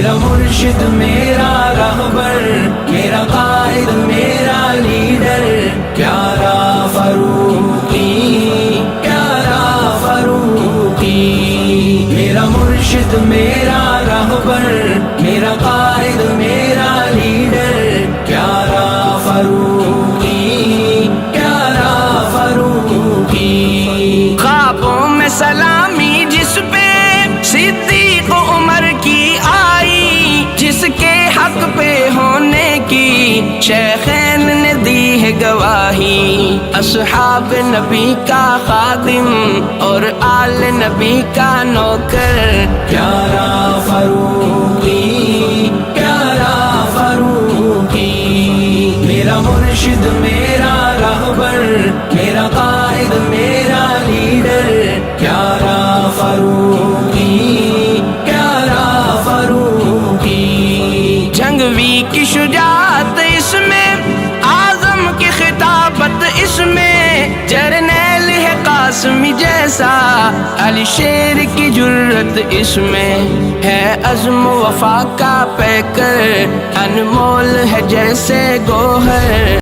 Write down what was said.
میرا مرشد میرا رہبر، میرا قائد میرا لیڈر، پیارا فاروقی، پیارا فاروقی۔ میرا مرشد میرا رہبر، میرا قائد میرا لیڈر، پیارا فاروقی، پیارا فاروقی۔ خوابوں میں سلامی جس پہ صدیق عمر کی آئی، جس کے حق پہ ہونے کی شیخین نے دی ہے گواہی، اصحاب نبی کا خادم اور آل نبی کا نوکر، پیارا فاروقی، پیارا فاروقی۔ میرا مرشد میرا رہبر، میرا قائد میرا لیڈر، پیارا فاروقی، پیارا فاروقی۔ جنگوی کی شجاعت اس میں، اعظم کی خطابت اس میں، جرنیل ہے قاسمی جیسا، علی شیر کی جرت اس میں، ہے عزم و وفا کا پیکر، انمول ہے جیسے گوہر۔